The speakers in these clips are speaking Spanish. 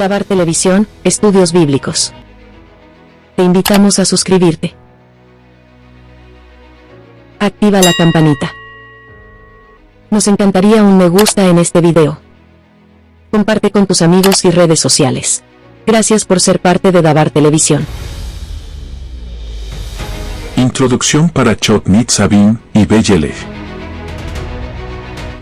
Dabar Televisión, Estudios Bíblicos. Te invitamos a suscribirte. Activa la campanita. Nos encantaría un me gusta en este video. Comparte con tus amigos y redes sociales. Gracias por ser parte de Dabar Televisión. Introducción Parashot Nitzavim y Vayelech.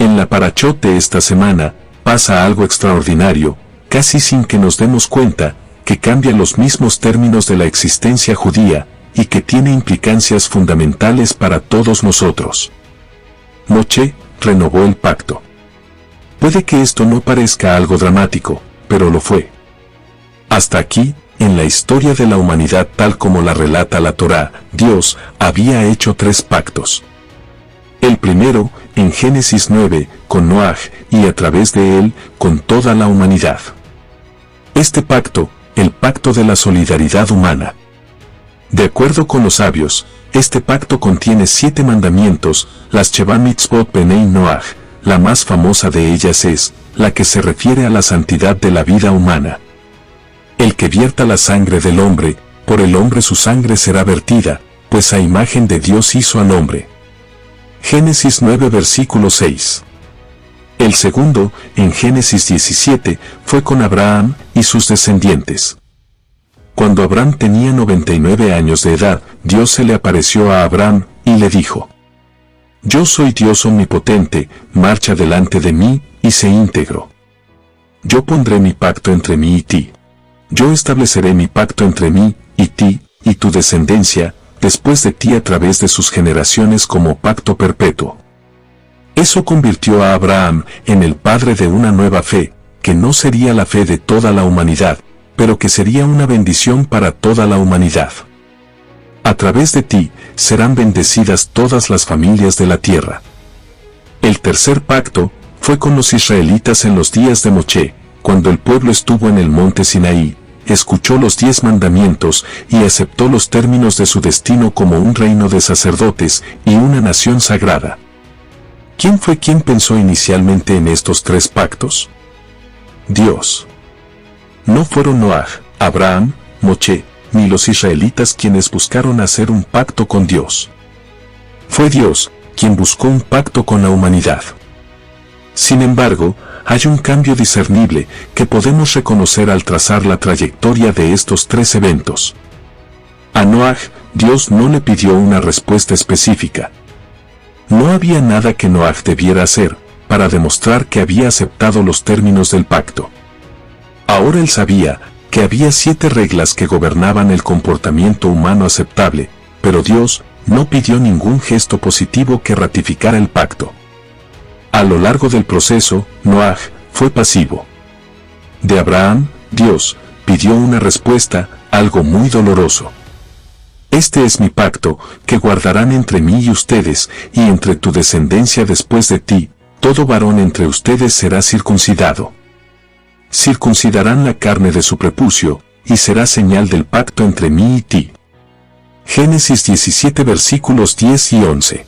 En la Parashot de esta semana, pasa algo extraordinario, casi sin que nos demos cuenta, que cambia los mismos términos de la existencia judía, y que tiene implicancias fundamentales para todos nosotros. Moshe renovó el pacto. Puede que esto no parezca algo dramático, pero lo fue. Hasta aquí, en la historia de la humanidad tal como la relata la Torá, Dios había hecho 3 pactos. El primero, en Génesis 9, con Noaj, y a través de él, con toda la humanidad. Este pacto, el pacto de la solidaridad humana. De acuerdo con los sabios, este pacto contiene 7 mandamientos, las Sheva Mitzvot Bnei Noaj. La más famosa de ellas es, la que se refiere a la santidad de la vida humana. El que vierta la sangre del hombre, por el hombre su sangre será vertida, pues a imagen de Dios hizo al hombre. Génesis 9 versículo 6. El segundo, en Génesis 17, fue con Abraham y sus descendientes. Cuando Abraham tenía 99 años de edad, Dios se le apareció a Abraham y le dijo: Yo soy Dios omnipotente, marcha delante de mí y sé íntegro. Yo pondré mi pacto entre mí y ti. Yo estableceré mi pacto entre mí y ti, y tu descendencia, después de ti a través de sus generaciones como pacto perpetuo. Eso convirtió a Abraham en el padre de una nueva fe, que no sería la fe de toda la humanidad, pero que sería una bendición para toda la humanidad. A través de ti, serán bendecidas todas las familias de la tierra. El tercer pacto, fue con los israelitas en los días de Moshe, cuando el pueblo estuvo en el monte Sinaí, escuchó los 10 mandamientos y aceptó los términos de su destino como un reino de sacerdotes y una nación sagrada. ¿Quién fue quien pensó inicialmente en estos 3 pactos? Dios. No fueron Noaj, Abraham, Moshe, ni los israelitas quienes buscaron hacer un pacto con Dios. Fue Dios quien buscó un pacto con la humanidad. Sin embargo, hay un cambio discernible que podemos reconocer al trazar la trayectoria de estos 3 eventos. A Noaj, Dios no le pidió una respuesta específica. No había nada que Noaj debiera hacer para demostrar que había aceptado los términos del pacto. Ahora él sabía que había 7 reglas que gobernaban el comportamiento humano aceptable, pero Dios no pidió ningún gesto positivo que ratificara el pacto. A lo largo del proceso, Noaj fue pasivo. De Abraham, Dios pidió una respuesta, algo muy doloroso. Este es mi pacto, que guardarán entre mí y ustedes, y entre tu descendencia después de ti, todo varón entre ustedes será circuncidado. Circuncidarán la carne de su prepucio, y será señal del pacto entre mí y ti. Génesis 17 versículos 10 y 11.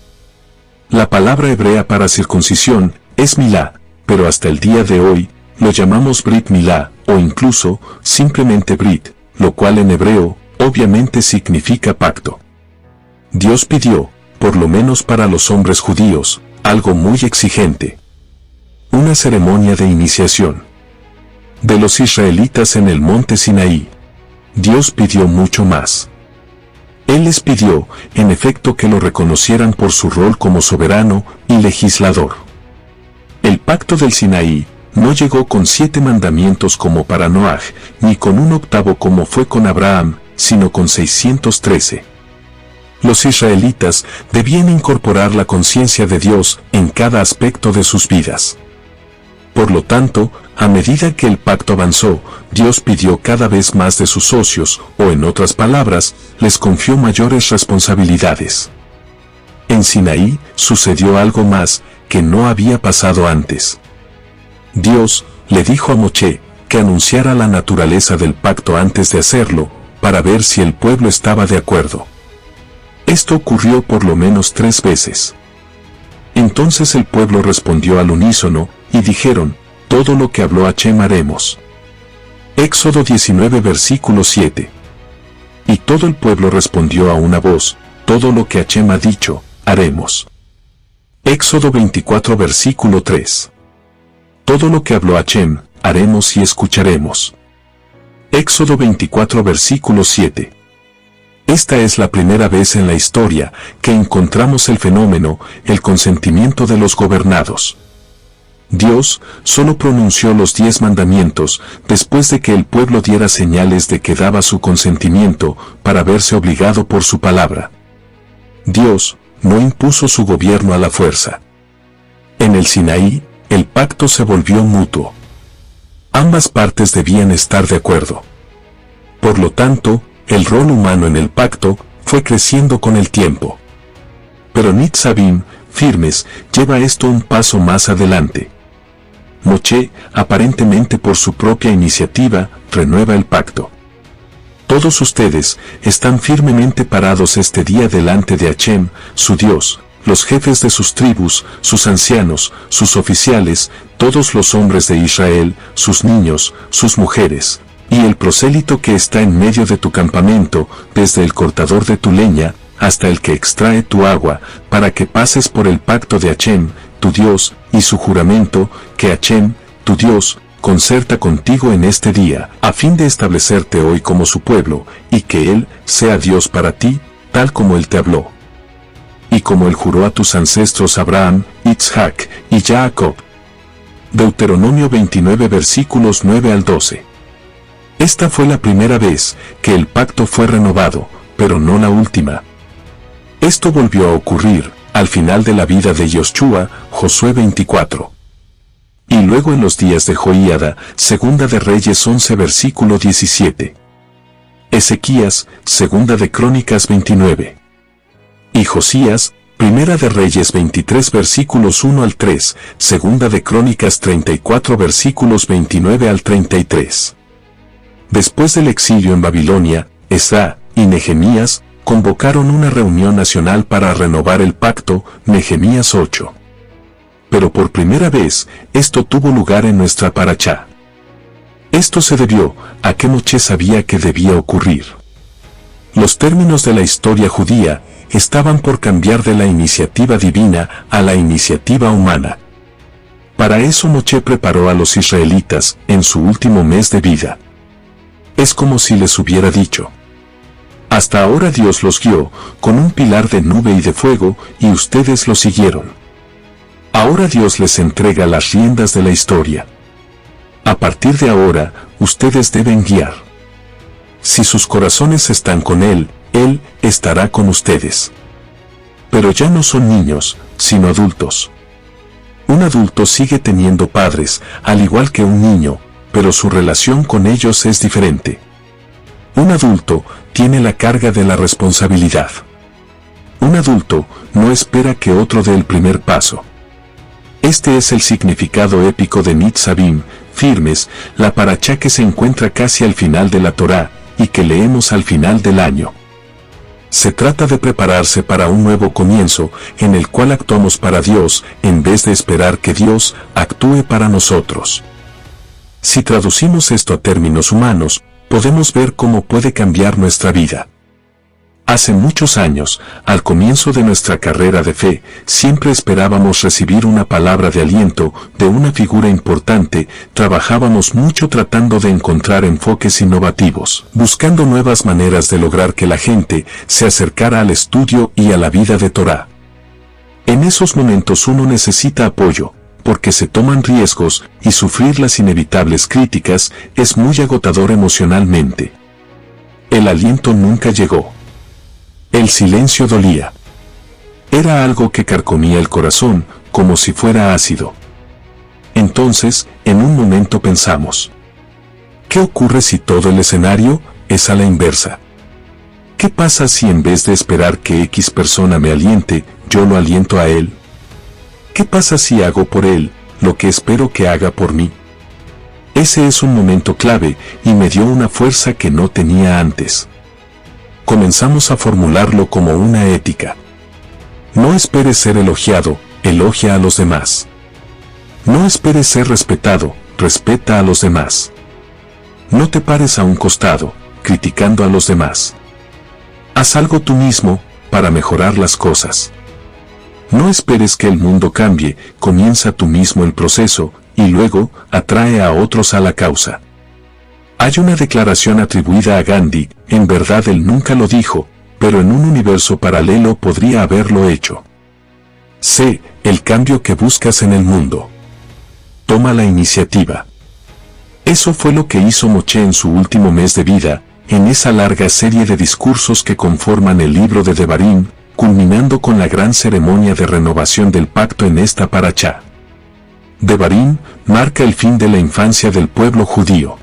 La palabra hebrea para circuncisión es milá, pero hasta el día de hoy, lo llamamos Brit Milá, o incluso, simplemente Brit, lo cual en hebreo, obviamente significa pacto. Dios pidió, por lo menos para los hombres judíos, algo muy exigente. Una ceremonia de iniciación. De los israelitas en el monte Sinaí, Dios pidió mucho más. Él les pidió, en efecto, que lo reconocieran por su rol como soberano y legislador. El pacto del Sinaí no llegó con 7 mandamientos como para Noaj, ni con un 8º como fue con Abraham, sino con 613. Los israelitas debían incorporar la conciencia de Dios en cada aspecto de sus vidas. Por lo tanto, a medida que el pacto avanzó, Dios pidió cada vez más de sus socios, o en otras palabras, les confió mayores responsabilidades. En Sinaí sucedió algo más que no había pasado antes. Dios le dijo a Moshe que anunciara la naturaleza del pacto antes de hacerlo, para ver si el pueblo estaba de acuerdo. Esto ocurrió por lo menos 3 veces. Entonces el pueblo respondió al unísono, y dijeron: todo lo que habló Hashem haremos. Éxodo 19 versículo 7. Y todo el pueblo respondió a una voz, todo lo que Hachem ha dicho, haremos. Éxodo 24 versículo 3. Todo lo que habló Hachem, haremos y escucharemos. Éxodo 24 versículo 7. Esta es la primera vez en la historia que encontramos el fenómeno, el consentimiento de los gobernados. Dios solo pronunció los 10 mandamientos después de que el pueblo diera señales de que daba su consentimiento para verse obligado por su palabra. Dios no impuso su gobierno a la fuerza. En el Sinaí, el pacto se volvió mutuo. Ambas partes debían estar de acuerdo. Por lo tanto, el rol humano en el pacto fue creciendo con el tiempo. Pero Nitzavim, firmes, lleva esto un paso más adelante. Moshe, aparentemente por su propia iniciativa, renueva el pacto. Todos ustedes están firmemente parados este día delante de Hachem, su Dios, los jefes de sus tribus, sus ancianos, sus oficiales, todos los hombres de Israel, sus niños, sus mujeres, y el prosélito que está en medio de tu campamento, desde el cortador de tu leña, hasta el que extrae tu agua, para que pases por el pacto de Hachem, tu Dios, y su juramento, que Hachem, tu Dios, concerta contigo en este día, a fin de establecerte hoy como su pueblo, y que Él sea Dios para ti, tal como Él te habló. Y como Él juró a tus ancestros Abraham, Isaac y Jacob. Deuteronomio 29 versículos 9 al 12. Esta fue la primera vez que el pacto fue renovado, pero no la última. Esto volvió a ocurrir al final de la vida de Yoshua, Josué 24. Y luego en los días de Joiada, Segunda de Reyes 11 versículo 17. Ezequías, Segunda de Crónicas 29. Y Josías, Primera de Reyes 23 versículos 1 al 3, Segunda de Crónicas 34 versículos 29 al 33. Después del exilio en Babilonia, Esdras y Nehemías convocaron una reunión nacional para renovar el pacto, Nehemías 8. Pero por primera vez, esto tuvo lugar en nuestra parachá. Esto se debió a que Moshe sabía que debía ocurrir. Los términos de la historia judía estaban por cambiar de la iniciativa divina a la iniciativa humana. Para eso Moshe preparó a los israelitas en su último mes de vida. Es como si les hubiera dicho: hasta ahora Dios los guió con un pilar de nube y de fuego y ustedes lo siguieron. Ahora Dios les entrega las riendas de la historia. A partir de ahora, ustedes deben guiar. Si sus corazones están con Él, Él estará con ustedes. Pero ya no son niños, sino adultos. Un adulto sigue teniendo padres, al igual que un niño, pero su relación con ellos es diferente. Un adulto tiene la carga de la responsabilidad. Un adulto no espera que otro dé el primer paso. Este es el significado épico de Nitzavim, firmes, la parachá que se encuentra casi al final de la Torá, y que leemos al final del año. Se trata de prepararse para un nuevo comienzo, en el cual actuamos para Dios, en vez de esperar que Dios actúe para nosotros. Si traducimos esto a términos humanos, podemos ver cómo puede cambiar nuestra vida. Hace muchos años, al comienzo de nuestra carrera de fe, siempre esperábamos recibir una palabra de aliento de una figura importante, trabajábamos mucho tratando de encontrar enfoques innovativos, buscando nuevas maneras de lograr que la gente se acercara al estudio y a la vida de Torá. En esos momentos uno necesita apoyo, porque se toman riesgos y sufrir las inevitables críticas es muy agotador emocionalmente. El aliento nunca llegó. El silencio dolía. Era algo que carcomía el corazón, como si fuera ácido. Entonces, en un momento pensamos: ¿qué ocurre si todo el escenario es a la inversa? ¿Qué pasa si en vez de esperar que X persona me aliente, yo lo aliento a él? ¿Qué pasa si hago por él lo que espero que haga por mí? Ese es un momento clave y me dio una fuerza que no tenía antes. Comenzamos a formularlo como una ética. No esperes ser elogiado, elogia a los demás. No esperes ser respetado, respeta a los demás. No te pares a un costado, criticando a los demás. Haz algo tú mismo, para mejorar las cosas. No esperes que el mundo cambie, comienza tú mismo el proceso, y luego, atrae a otros a la causa. Hay una declaración atribuida a Gandhi, en verdad él nunca lo dijo, pero en un universo paralelo podría haberlo hecho. Sé el cambio que buscas en el mundo. Toma la iniciativa. Eso fue lo que hizo Moche en su último mes de vida, en esa larga serie de discursos que conforman el libro de Devarim, culminando con la gran ceremonia de renovación del pacto en esta parashá. Devarim marca el fin de la infancia del pueblo judío.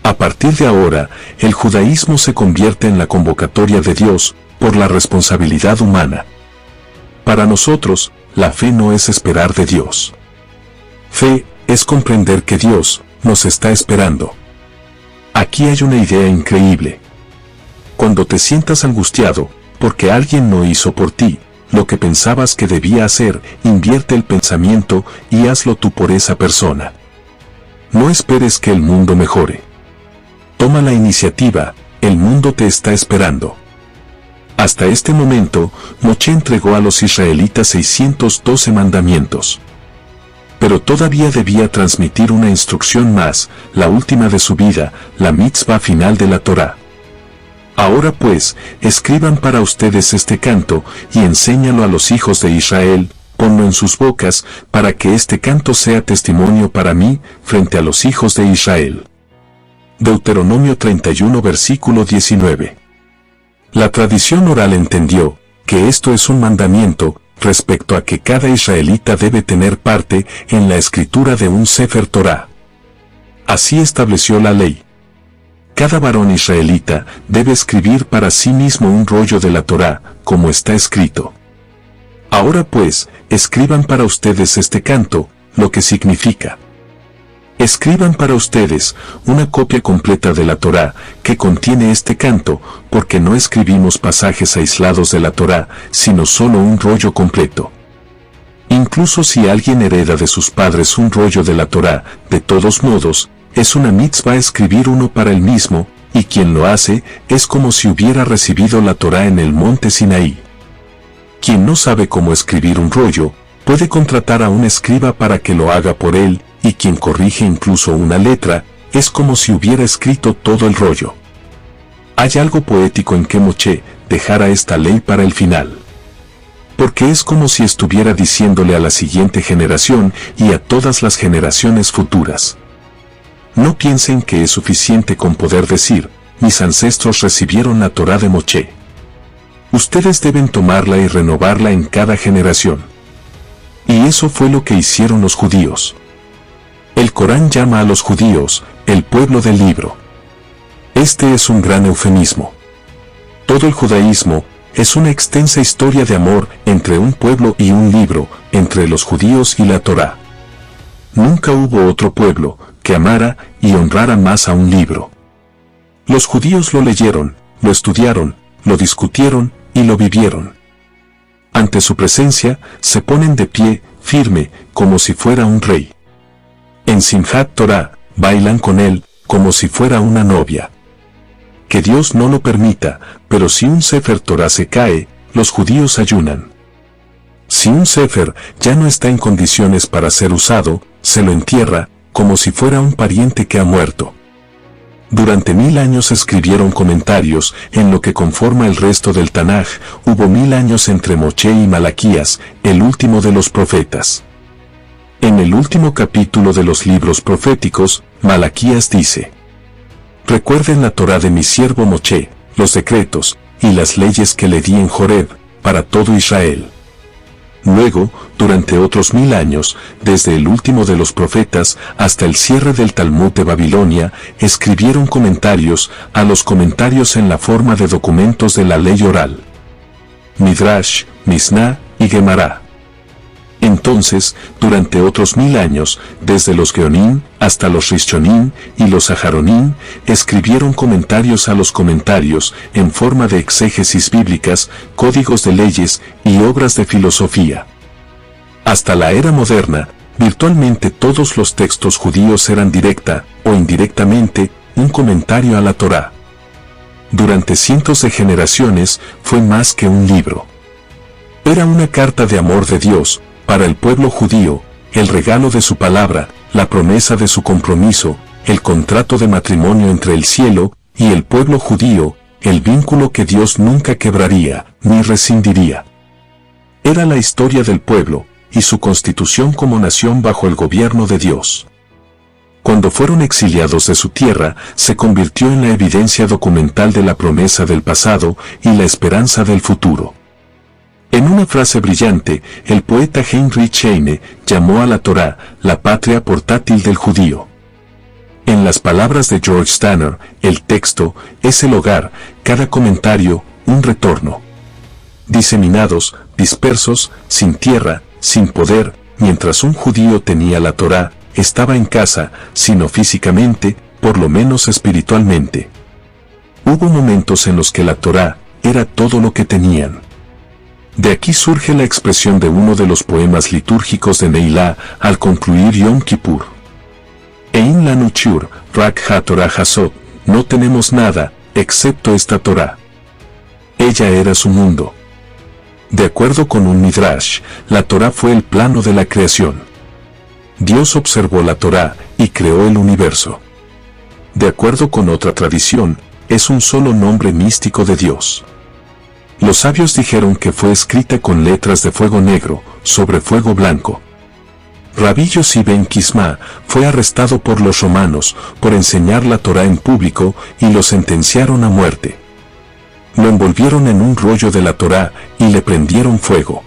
A partir de ahora, el judaísmo se convierte en la convocatoria de Dios, por la responsabilidad humana. Para nosotros, la fe no es esperar de Dios. Fe es comprender que Dios nos está esperando. Aquí hay una idea increíble. Cuando te sientas angustiado, porque alguien no hizo por ti lo que pensabas que debía hacer, invierte el pensamiento y hazlo tú por esa persona. No esperes que el mundo mejore. Toma la iniciativa, el mundo te está esperando. Hasta este momento, Moche entregó a los israelitas 612 mandamientos. Pero todavía debía transmitir una instrucción más, la última de su vida, la mitzvah final de la Torá. Ahora pues, escriban para ustedes este canto, y enséñalo a los hijos de Israel, ponlo en sus bocas, para que este canto sea testimonio para mí, frente a los hijos de Israel. Deuteronomio 31 versículo 19. La tradición oral entendió, que esto es un mandamiento, respecto a que cada israelita debe tener parte en la escritura de un Sefer Torah. Así estableció la ley. Cada varón israelita debe escribir para sí mismo un rollo de la Torá, como está escrito. Ahora pues, escriban para ustedes este canto, lo que significa. Escriban para ustedes una copia completa de la Torá que contiene este canto, porque no escribimos pasajes aislados de la Torá, sino solo un rollo completo. Incluso si alguien hereda de sus padres un rollo de la Torá, de todos modos, es una mitzvah escribir uno para él mismo, y quien lo hace es como si hubiera recibido la Torá en el monte Sinaí. Quien no sabe cómo escribir un rollo, puede contratar a un escriba para que lo haga por él, y quien corrige incluso una letra, es como si hubiera escrito todo el rollo. Hay algo poético en que Moche dejara esta ley para el final. Porque es como si estuviera diciéndole a la siguiente generación y a todas las generaciones futuras. No piensen que es suficiente con poder decir, mis ancestros recibieron la Torá de Moche. Ustedes deben tomarla y renovarla en cada generación. Y eso fue lo que hicieron los judíos. El Corán llama a los judíos, el pueblo del libro. Este es un gran eufemismo. Todo el judaísmo es una extensa historia de amor entre un pueblo y un libro, entre los judíos y la Torá. Nunca hubo otro pueblo que amara y honrara más a un libro. Los judíos lo leyeron, lo estudiaron, lo discutieron y lo vivieron. Ante su presencia, se ponen de pie, firme, como si fuera un rey. En Simchat Torah, bailan con él, como si fuera una novia. Que Dios no lo permita, pero si un Sefer Torah se cae, los judíos ayunan. Si un Sefer ya no está en condiciones para ser usado, se lo entierra, como si fuera un pariente que ha muerto. Durante 1000 años escribieron comentarios, en lo que conforma el resto del Tanaj, hubo 1000 años entre Moche y Malaquías, el último de los profetas. En el último capítulo de los libros proféticos, Malaquías dice: recuerden la Torá de mi siervo Moche, los decretos, y las leyes que le di en Joreb, para todo Israel. Luego, durante otros 1000 años, desde el último de los profetas hasta el cierre del Talmud de Babilonia, escribieron comentarios a los comentarios en la forma de documentos de la ley oral. Midrash, Misná y Gemara. Entonces, durante otros 1000 años, desde los Geonim hasta los Rishonim y los Aharonim, escribieron comentarios a los comentarios en forma de exégesis bíblicas, códigos de leyes y obras de filosofía. Hasta la era moderna, virtualmente todos los textos judíos eran directa o indirectamente un comentario a la Torá. Durante cientos de generaciones fue más que un libro. Era una carta de amor de Dios para el pueblo judío, el regalo de su palabra, la promesa de su compromiso, el contrato de matrimonio entre el cielo y el pueblo judío, el vínculo que Dios nunca quebraría ni rescindiría. Era la historia del pueblo y su constitución como nación bajo el gobierno de Dios. Cuando fueron exiliados de su tierra, se convirtió en la evidencia documental de la promesa del pasado y la esperanza del futuro. En una frase brillante, el poeta Heinrich Heine llamó a la Torá la patria portátil del judío. En las palabras de George Stanner, el texto es el hogar, cada comentario, un retorno. Diseminados, dispersos, sin tierra, sin poder, mientras un judío tenía la Torá, estaba en casa, si no físicamente, por lo menos espiritualmente. Hubo momentos en los que la Torá era todo lo que tenían. De aquí surge la expresión de uno de los poemas litúrgicos de Neilá al concluir Yom Kippur. Ein lanu shur, rak ha-Torah hazot, no tenemos nada, excepto esta Torá. Ella era su mundo. De acuerdo con un Midrash, la Torá fue el plano de la creación. Dios observó la Torá y creó el universo. De acuerdo con otra tradición, es un solo nombre místico de Dios. Los sabios dijeron que fue escrita con letras de fuego negro, sobre fuego blanco. Rabbi Yossi ben Kisma fue arrestado por los romanos por enseñar la Torá en público y lo sentenciaron a muerte. Lo envolvieron en un rollo de la Torá y le prendieron fuego.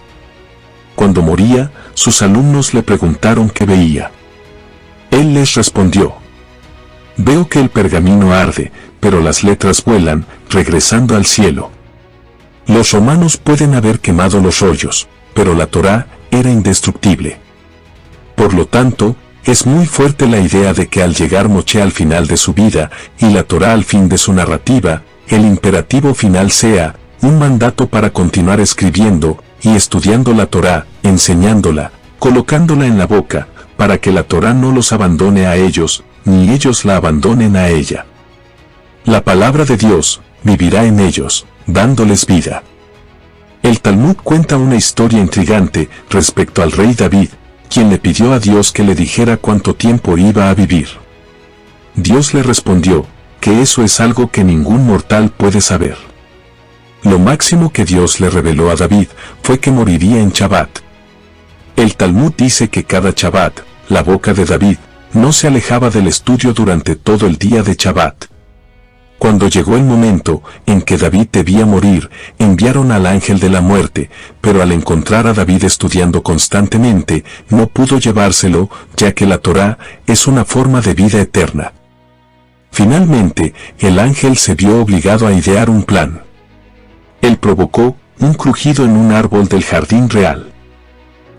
Cuando moría, sus alumnos le preguntaron qué veía. Él les respondió: veo que el pergamino arde, pero las letras vuelan, regresando al cielo. Los romanos pueden haber quemado los rollos, pero la Torá era indestructible. Por lo tanto, es muy fuerte la idea de que al llegar Moshe al final de su vida y la Torá al fin de su narrativa, el imperativo final sea un mandato para continuar escribiendo y estudiando la Torá, enseñándola, colocándola en la boca, para que la Torá no los abandone a ellos, ni ellos la abandonen a ella. La palabra de Dios vivirá en ellos, dándoles vida. El Talmud cuenta una historia intrigante respecto al rey David, quien le pidió a Dios que le dijera cuánto tiempo iba a vivir. Dios le respondió que eso es algo que ningún mortal puede saber. Lo máximo que Dios le reveló a David fue que moriría en Shabbat. El Talmud dice que cada Shabbat, la boca de David no se alejaba del estudio durante todo el día de Shabbat. Cuando llegó el momento en que David debía morir, enviaron al ángel de la muerte, pero al encontrar a David estudiando constantemente, no pudo llevárselo, ya que la Torá es una forma de vida eterna. Finalmente, el ángel se vio obligado a idear un plan. Él provocó un crujido en un árbol del jardín real.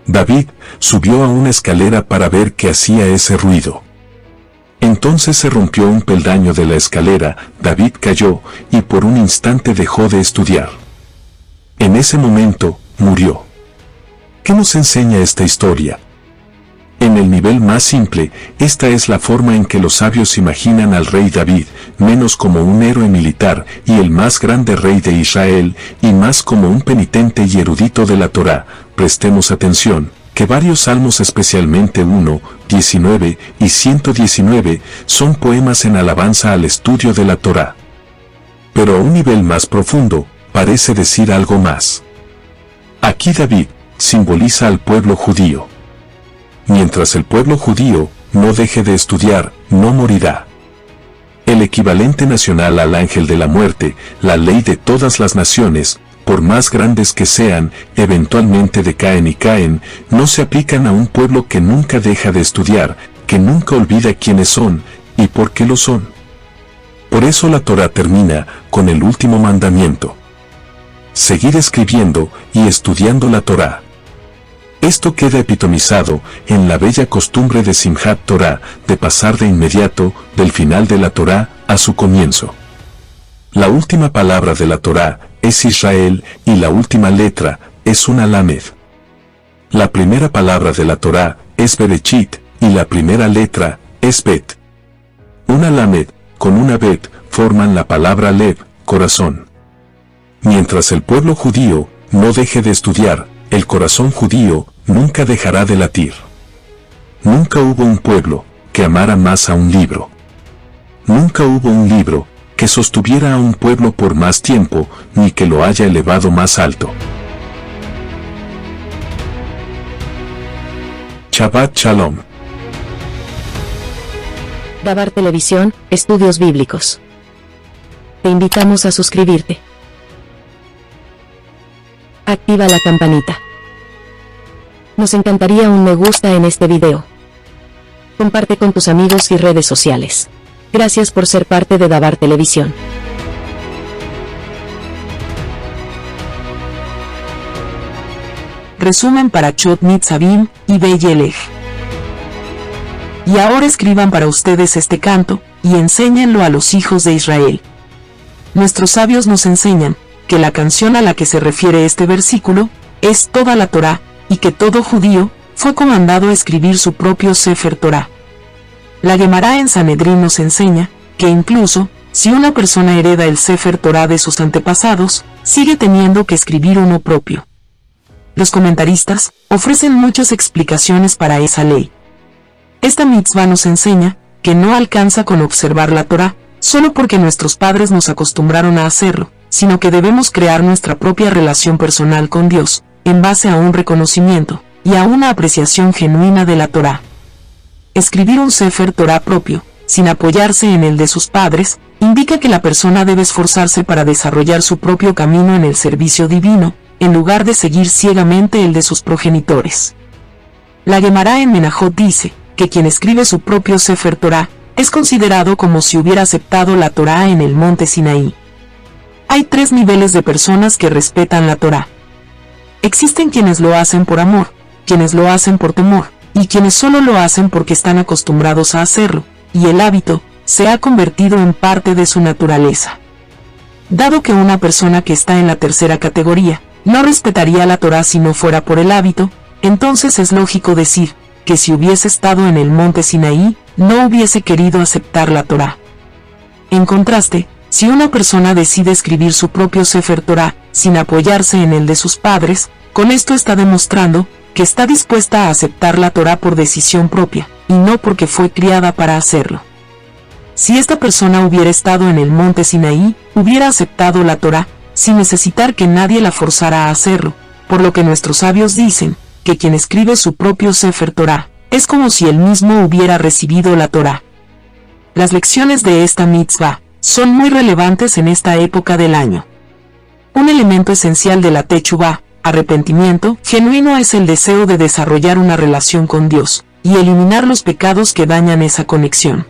David subió a una escalera para ver qué hacía ese ruido. Entonces se rompió un peldaño de la escalera, David cayó y por un instante dejó de estudiar. En ese momento, murió. ¿Qué nos enseña esta historia? En el nivel más simple, esta es la forma en que los sabios imaginan al rey David, menos como un héroe militar y el más grande rey de Israel, y más como un penitente y erudito de la Torá. Prestemos atención, que varios salmos, especialmente 1, 19 y 119, son poemas en alabanza al estudio de la Torá. Pero a un nivel más profundo, parece decir algo más. Aquí David simboliza al pueblo judío. Mientras el pueblo judío no deje de estudiar, no morirá. El equivalente nacional al ángel de la muerte, la ley de todas las naciones, por más grandes que sean, eventualmente decaen y caen, no se aplican a un pueblo que nunca deja de estudiar, que nunca olvida quiénes son y por qué lo son. Por eso la Torá termina con el último mandamiento: seguir escribiendo y estudiando la Torá. Esto queda epitomizado en la bella costumbre de Simchat Torah, de pasar de inmediato del final de la Torá a su comienzo. La última palabra de la Torá es Israel y la última letra es una Lamed. La primera palabra de la Torá es Berechit y la primera letra es Bet. Una Lamed con una bet, forman la palabra lev, corazón. Mientras el pueblo judío no deje de estudiar, el corazón judío nunca dejará de latir. Nunca hubo un pueblo que amara más a un libro. Nunca hubo un libro que sostuviera a un pueblo por más tiempo, ni que lo haya elevado más alto. Shabbat Shalom. Dabar Televisión, Estudios Bíblicos. Te invitamos a suscribirte. Activa la campanita. Nos encantaría un me gusta en este video. Comparte con tus amigos y redes sociales. Gracias por ser parte de Dabar Televisión. Resumen para Chot Nitzavim y Beyelech. Y ahora escriban para ustedes este canto, y enséñenlo a los hijos de Israel. Nuestros sabios nos enseñan que la canción a la que se refiere este versículo es toda la Torá, y que todo judío fue comandado a escribir su propio Sefer Torá. La Gemara en Sanedrín nos enseña que incluso si una persona hereda el Sefer Torá de sus antepasados, sigue teniendo que escribir uno propio. Los comentaristas ofrecen muchas explicaciones para esa ley. Esta mitzvah nos enseña que no alcanza con observar la Torá, solo porque nuestros padres nos acostumbraron a hacerlo, sino que debemos crear nuestra propia relación personal con Dios, en base a un reconocimiento y a una apreciación genuina de la Torá. Escribir un Sefer Torá propio, sin apoyarse en el de sus padres, indica que la persona debe esforzarse para desarrollar su propio camino en el servicio divino, en lugar de seguir ciegamente el de sus progenitores. La Gemara en Menajot dice que quien escribe su propio Sefer Torá es considerado como si hubiera aceptado la Torá en el monte Sinaí. Hay 3 niveles de personas que respetan la Torá. Existen quienes lo hacen por amor, quienes lo hacen por temor, y quienes solo lo hacen porque están acostumbrados a hacerlo, y el hábito se ha convertido en parte de su naturaleza. Dado que una persona que está en la tercera categoría no respetaría la Torá si no fuera por el hábito, entonces es lógico decir que si hubiese estado en el monte Sinaí, no hubiese querido aceptar la Torá. En contraste, si una persona decide escribir su propio Sefer Torá sin apoyarse en el de sus padres, con esto está demostrando que está dispuesta a aceptar la Torá por decisión propia, y no porque fue criada para hacerlo. Si esta persona hubiera estado en el monte Sinaí, hubiera aceptado la Torá, sin necesitar que nadie la forzara a hacerlo, por lo que nuestros sabios dicen que quien escribe su propio Sefer Torá es como si él mismo hubiera recibido la Torá. Las lecciones de esta mitzvah son muy relevantes en esta época del año. Un elemento esencial de la Teshuvá, arrepentimiento genuino, es el deseo de desarrollar una relación con Dios y eliminar los pecados que dañan esa conexión.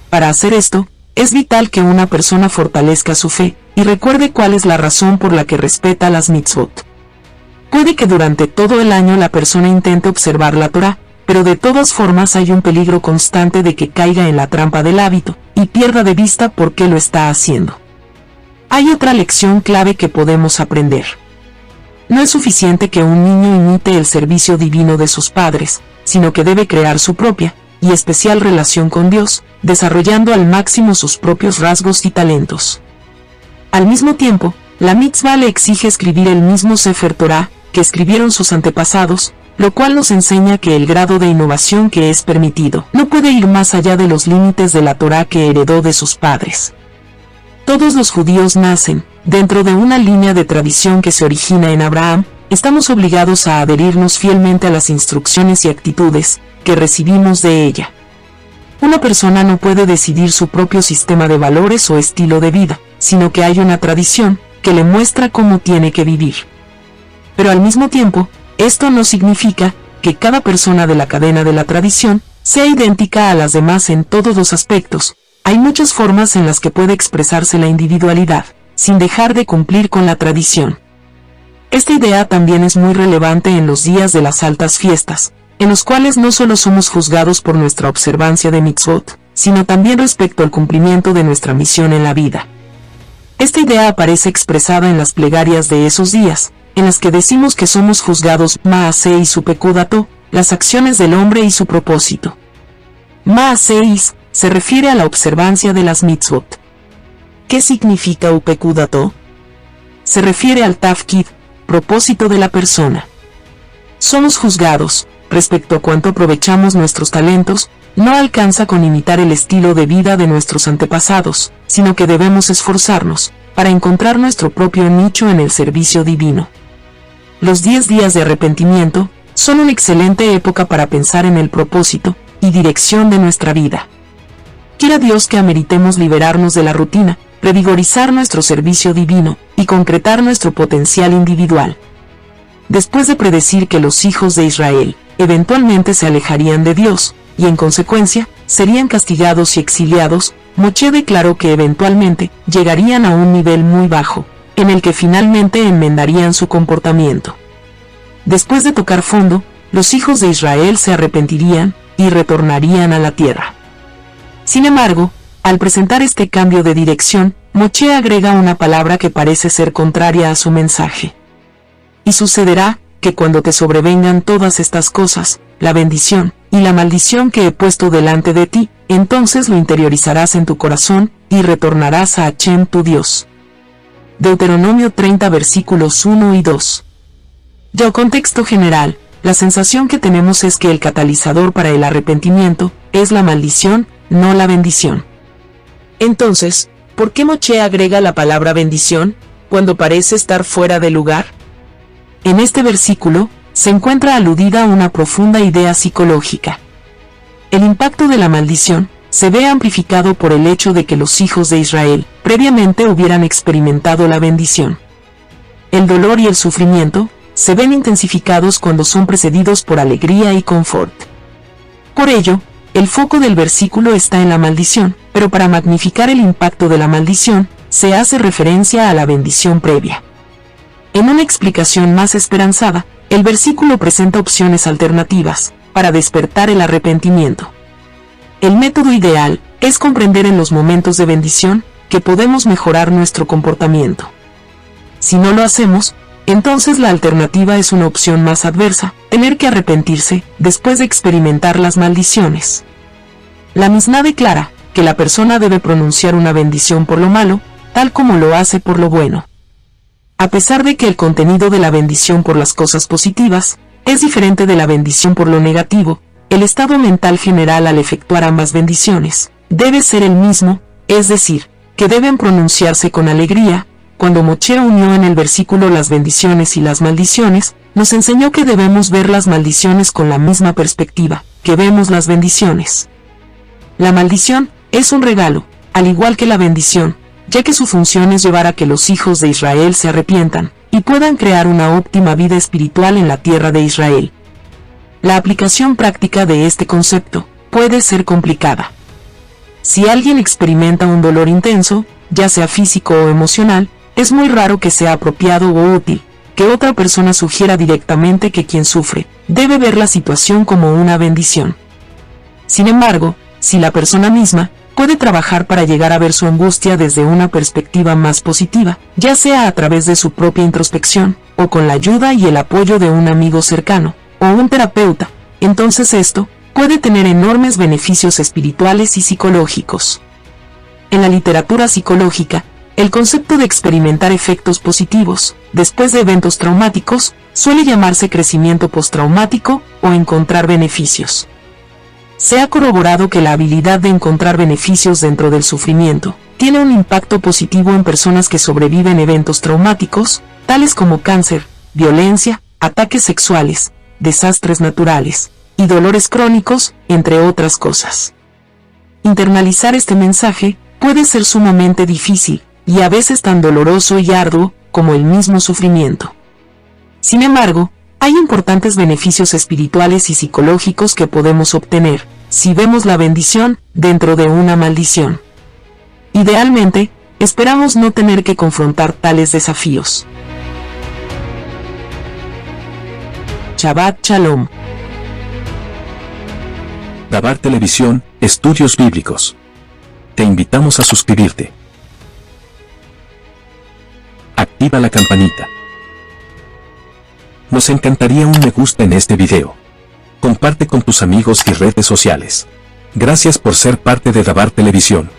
Para hacer esto, es vital que una persona fortalezca su fe y recuerde cuál es la razón por la que respeta las mitzvot. Puede que durante todo el año la persona intente observar la Torá, pero de todas formas hay un peligro constante de que caiga en la trampa del hábito y pierda de vista por qué lo está haciendo. Hay otra lección clave que podemos aprender. No es suficiente que un niño imite el servicio divino de sus padres, sino que debe crear su propia y especial relación con Dios, desarrollando al máximo sus propios rasgos y talentos. Al mismo tiempo, la mitzvah le exige escribir el mismo Sefer Torá que escribieron sus antepasados, lo cual nos enseña que el grado de innovación que es permitido no puede ir más allá de los límites de la Torá que heredó de sus padres. Todos los judíos nacen dentro de una línea de tradición que se origina en Abraham. Estamos obligados a adherirnos fielmente a las instrucciones y actitudes que recibimos de ella. Una persona no puede decidir su propio sistema de valores o estilo de vida, sino que hay una tradición que le muestra cómo tiene que vivir. Pero al mismo tiempo, esto no significa que cada persona de la cadena de la tradición sea idéntica a las demás en todos los aspectos. Hay muchas formas en las que puede expresarse la individualidad, sin dejar de cumplir con la tradición. Esta idea también es muy relevante en los días de las altas fiestas, en los cuales no solo somos juzgados por nuestra observancia de mitzvot, sino también respecto al cumplimiento de nuestra misión en la vida. Esta idea aparece expresada en las plegarias de esos días, en las que decimos que somos juzgados Maaseh y su pekudato, las acciones del hombre y su propósito. Maaseis se refiere a la observancia de las mitzvot. ¿Qué significa upekudato? Se refiere al tafkid, propósito de la persona. Somos juzgados, respecto a cuánto aprovechamos nuestros talentos, no alcanza con imitar el estilo de vida de nuestros antepasados, sino que debemos esforzarnos, para encontrar nuestro propio nicho en el servicio divino. Los 10 días de arrepentimiento son una excelente época para pensar en el propósito y dirección de nuestra vida. Quiera Dios que ameritemos liberarnos de la rutina, revigorizar nuestro servicio divino y concretar nuestro potencial individual. Después de predecir que los hijos de Israel eventualmente se alejarían de Dios, y en consecuencia, serían castigados y exiliados, Moshe declaró que eventualmente llegarían a un nivel muy bajo, en el que finalmente enmendarían su comportamiento. Después de tocar fondo, los hijos de Israel se arrepentirían y retornarían a la tierra. Sin embargo, al presentar este cambio de dirección, Moshe agrega una palabra que parece ser contraria a su mensaje. Y sucederá que cuando te sobrevengan todas estas cosas, la bendición y la maldición que he puesto delante de ti, entonces lo interiorizarás en tu corazón y retornarás a Hashem tu Dios. Deuteronomio 30 versículos 1 y 2. Ya en contexto general, la sensación que tenemos es que el catalizador para el arrepentimiento es la maldición, no la bendición. Entonces, ¿por qué Moshe agrega la palabra bendición cuando parece estar fuera de lugar? En este versículo, se encuentra aludida una profunda idea psicológica. El impacto de la maldición se ve amplificado por el hecho de que los hijos de Israel previamente hubieran experimentado la bendición. El dolor y el sufrimiento se ven intensificados cuando son precedidos por alegría y confort. Por ello, el foco del versículo está en la maldición, pero para magnificar el impacto de la maldición, se hace referencia a la bendición previa. En una explicación más esperanzada, el versículo presenta opciones alternativas para despertar el arrepentimiento. El método ideal es comprender en los momentos de bendición que podemos mejorar nuestro comportamiento. Si no lo hacemos, entonces la alternativa es una opción más adversa, tener que arrepentirse después de experimentar las maldiciones. La Misná declara que la persona debe pronunciar una bendición por lo malo, tal como lo hace por lo bueno. A pesar de que el contenido de la bendición por las cosas positivas es diferente de la bendición por lo negativo, el estado mental general al efectuar ambas bendiciones debe ser el mismo, es decir, que deben pronunciarse con alegría. Cuando Moshe unió en el versículo las bendiciones y las maldiciones, nos enseñó que debemos ver las maldiciones con la misma perspectiva que vemos las bendiciones. La maldición es un regalo, al igual que la bendición, ya que su función es llevar a que los hijos de Israel se arrepientan y puedan crear una óptima vida espiritual en la tierra de Israel. La aplicación práctica de este concepto puede ser complicada. Si alguien experimenta un dolor intenso, ya sea físico o emocional, es muy raro que sea apropiado o útil que otra persona sugiera directamente que quien sufre debe ver la situación como una bendición. Sin embargo, si la persona misma puede trabajar para llegar a ver su angustia desde una perspectiva más positiva, ya sea a través de su propia introspección, o con la ayuda y el apoyo de un amigo cercano, o un terapeuta, entonces esto puede tener enormes beneficios espirituales y psicológicos. En la literatura psicológica, el concepto de experimentar efectos positivos después de eventos traumáticos suele llamarse crecimiento postraumático o encontrar beneficios. Se ha corroborado que la habilidad de encontrar beneficios dentro del sufrimiento tiene un impacto positivo en personas que sobreviven eventos traumáticos, tales como cáncer, violencia, ataques sexuales, desastres naturales y dolores crónicos, entre otras cosas. Internalizar este mensaje puede ser sumamente difícil y a veces tan doloroso y arduo como el mismo sufrimiento. Sin embargo, hay importantes beneficios espirituales y psicológicos que podemos obtener si vemos la bendición dentro de una maldición. Idealmente, esperamos no tener que confrontar tales desafíos. Shabbat Shalom. Dabar Televisión, Estudios Bíblicos. Te invitamos a suscribirte. Activa la campanita. Nos encantaría un me gusta en este video. Comparte con tus amigos y redes sociales. Gracias por ser parte de Dabar Televisión.